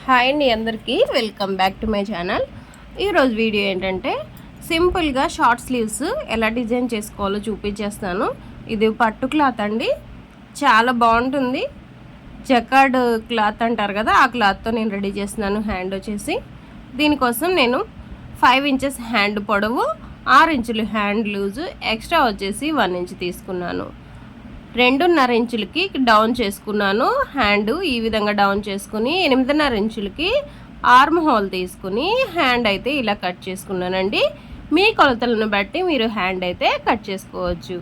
Hi అండి అందరికీ welcome back to my channel. ఈరోజు వీడియో ఏంటంటే సింపుల్గా షార్ట్ స్లీవ్స్ ఎలా డిజైన్ చేసుకోవాలో చూపించేస్తాను. ఇది పట్టు క్లాత్ అండి, చాలా బాగుంటుంది. జకార్డ్ క్లాత్ అంటారు కదా, ఆ క్లాత్తో నేను రెడీ చేస్తున్నాను. హ్యాండ్ వచ్చేసి దీనికోసం నేను 5 ఇంచెస్ హ్యాండ్ పొడవు, 6 ఇంచులు హ్యాండ్ లూజు, ఎక్స్ట్రా వచ్చేసి 1 ఇంచ్ తీసుకున్నాను. 2.5 ఇంచులకి డౌన్ చేసుకున్నాను. హ్యాండ్ ఈ విధంగా డౌన్ చేసుకుని 8.5 ఇంచులకి ఆర్మ్ హోల్ తీసుకుని హ్యాండ్ అయితే ఇలా కట్ చేసుకున్నానండి. మీ కొలతలను బట్టి మీరు హ్యాండ్ అయితే కట్ చేసుకోవచ్చు.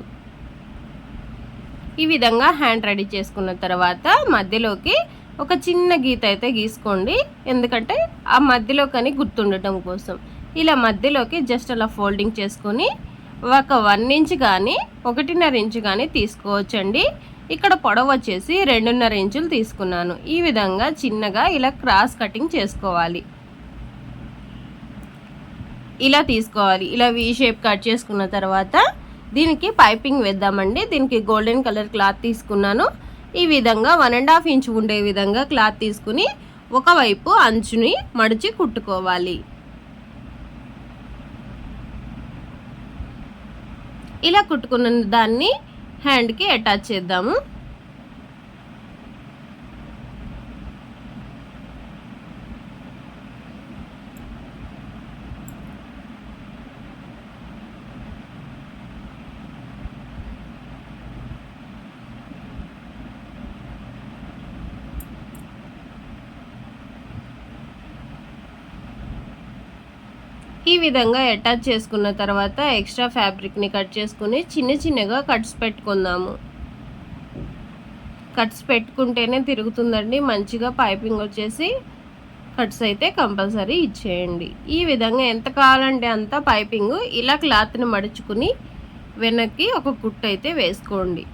ఈ విధంగా హ్యాండ్ రెడీ చేసుకున్న తర్వాత మధ్యలోకి ఒక చిన్న గీత అయితే గీసుకోండి, ఎందుకంటే ఆ మధ్యలోకని గుర్తుండటం కోసం. ఇలా మధ్యలోకి జస్ట్ అలా ఫోల్డింగ్ చేసుకొని ఒక 1 ఇంచ్ కానీ 1.5 ఇంచ్ కానీ తీసుకోవచ్చండి. ఇక్కడ పొడవు వచ్చేసి 2.5 ఇంచులు తీసుకున్నాను. ఈ విధంగా చిన్నగా ఇలా క్రాస్ కటింగ్ చేసుకోవాలి. ఇలా తీసుకోవాలి. ఇలా వీ షేప్ కట్ చేసుకున్న తర్వాత దీనికి పైపింగ్ వేద్దామండి. దీనికి గోల్డెన్ కలర్ క్లాత్ తీసుకున్నాను. ఈ విధంగా 1.5 ఇంచ్ ఉండే విధంగా క్లాత్ తీసుకుని ఒకవైపు అంచుని మడిచి కుట్టుకోవాలి. ఇలా కుట్టుకున్న దాన్ని హ్యాండ్కి అటాచ్ చేద్దాము. ఈ విధంగా అటాచ్ చేసుకున్న తర్వాత ఎక్స్ట్రా ఫ్యాబ్రిక్ని కట్ చేసుకుని చిన్నగా కట్స్ పెట్టుకుందాము. కట్స్ పెట్టుకుంటేనే తిరుగుతుందండి మంచిగా. పైపింగ్ వచ్చేసి కట్స్ అయితే కంపల్సరీ ఇచ్చేయండి. ఈ విధంగా ఎంత కావాలంటే అంత పైపింగ్ ఇలా క్లాత్ని మడుచుకుని వెనక్కి ఒక కుట్టు అయితే వేసుకోండి.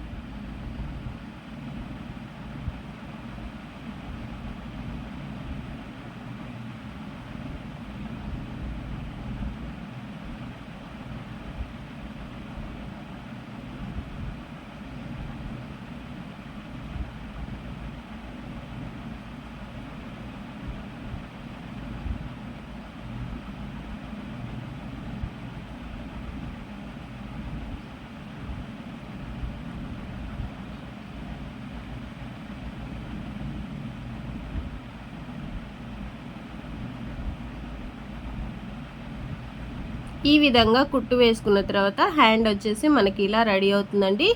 ఈ విధంగా కుట్టు వేసుకున్న తర్వాత హ్యాండ్ వచ్చేసి మనకి ఇలా రెడీ అవుతుందండి.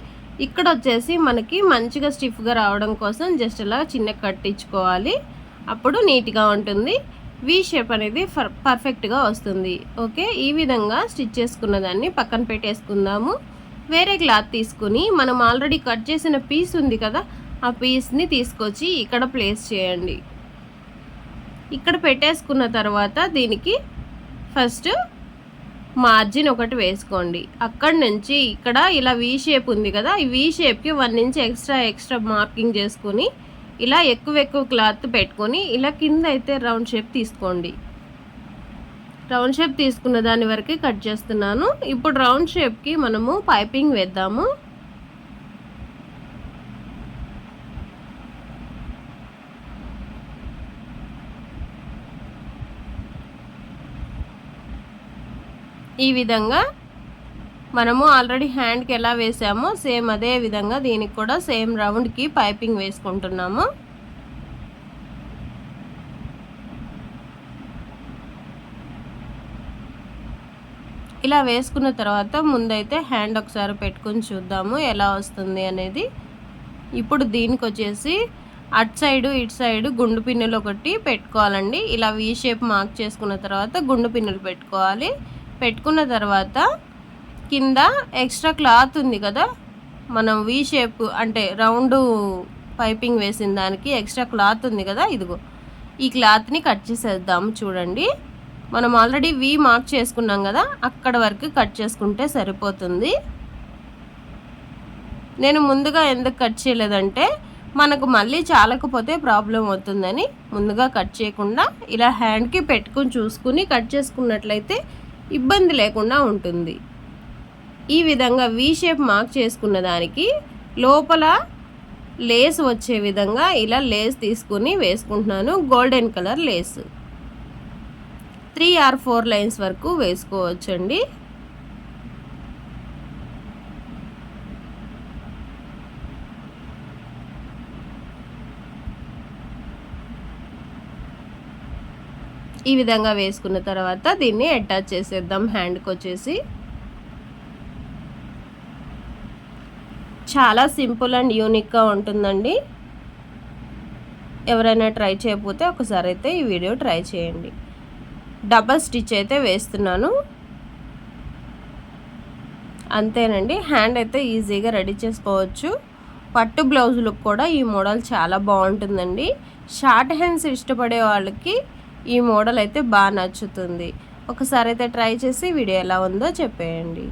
ఇక్కడ వచ్చేసి మనకి మంచిగా స్టిఫ్గా రావడం కోసం జస్ట్ అలా చిన్న కట్టించుకోవాలి, అప్పుడు నీట్గా ఉంటుంది. వీ షేప్ అనేది పర్ఫెక్ట్గా వస్తుంది. ఓకే, ఈ విధంగా స్టిచ్ చేసుకున్న దాన్ని పక్కన పెట్టేసుకుందాము. వేరే క్లాత్ తీసుకుని మనం ఆల్రెడీ కట్ చేసిన పీస్ ఉంది కదా, ఆ పీస్ని తీసుకొచ్చి ఇక్కడ ప్లేస్ చేయండి. ఇక్కడ పెట్టేసుకున్న తర్వాత దీనికి ఫస్ట్ మార్జిన్ ఒకటి వేసుకోండి. అక్కడి నుంచి ఇక్కడ ఇలా వీ షేప్ ఉంది కదా, ఈ వీ షేప్కి 1 ఇంచ్ ఎక్స్ట్రా మార్కింగ్ చేసుకొని ఇలా ఎక్కువ క్లాత్ పెట్టుకొని ఇలా కింద అయితే రౌండ్ షేప్ తీసుకోండి. రౌండ్ షేప్ తీసుకున్న దాని వరకు కట్ చేస్తున్నాను. ఇప్పుడు రౌండ్ షేప్కి మనము పైపింగ్ వేద్దాము. ఈ విధంగా మనము ఆల్రెడీ హ్యాండ్కి ఎలా వేసామో సేమ్ అదే విధంగా దీనికి కూడా సేమ్ రౌండ్కి పైపింగ్ వేసుకుంటున్నాము. ఇలా వేసుకున్న తర్వాత ముందైతే హ్యాండ్ ఒకసారి పెట్టుకొని చూద్దాము ఎలా వస్తుంది అనేది. ఇప్పుడు దీనికి వచ్చేసి అటు సైడు ఇటు సైడు గుండు పిన్నులు ఒకటి పెట్టుకోవాలండి. ఇలా వీ షేప్ మార్క్ చేసుకున్న తర్వాత గుండు పిన్నులు పెట్టుకోవాలి. పెట్టుకున్న తర్వాత కింద ఎక్స్ట్రా క్లాత్ ఉంది కదా, మనం వీ షేప్ అంటే రౌండ్ పైపింగ్ వేసిన దానికి ఎక్స్ట్రా క్లాత్ ఉంది కదా, ఇదిగో ఈ క్లాత్ని కట్ చేసేద్దాము. చూడండి, మనం ఆల్రెడీ వీ మార్క్ చేసుకున్నాం కదా, అక్కడ వరకు కట్ చేసుకుంటే సరిపోతుంది. నేను ముందుగా ఎందుకు కట్ చేయలేదంటే మనకు మళ్ళీ చాలకపోతే ప్రాబ్లం అవుతుందని ముందుగా కట్ చేయకుండా ఇలా హ్యాండ్కి పెట్టుకుని చూసుకుని కట్ చేసుకున్నట్లయితే ఇబ్బంది లేకుండా ఉంటుంది. ఈ విధంగా వీ షేప్ మార్క్ చేసుకున్న దానికి లోపల లేస్ వచ్చే విధంగా ఇలా లేస్ తీసుకుని వేసుకుంటున్నాను. Golden colour Lay's 3 or 4 lines వరకు వేసుకోవచ్చండి. ఈ విధంగా వేసుకున్న తర్వాత దీన్ని అటాచ్ చేసేద్దాం హ్యాండ్కి వచ్చేసి. చాలా సింపుల్ అండ్ యూనిక్గా ఉంటుందండి. ఎవరైనా ట్రై చేయకపోతే ఒకసారి అయితే ఈ వీడియో ట్రై చేయండి. డబల్ స్టిచ్ అయితే వేస్తున్నాను. అంతేనండి, హ్యాండ్ అయితే ఈజీగా రెడీ చేసుకోవచ్చు. పట్టు బ్లౌజులకు కూడా ఈ మోడల్ చాలా బాగుంటుందండి. షార్ట్ హ్యాండ్స్ ఇష్టపడే వాళ్ళకి ఈ మోడల్ అయితే బాగా నచ్చుతుంది. ఒకసారి అయితే ట్రై చేసి వీడియో ఎలా ఉందో చెప్పేయండి.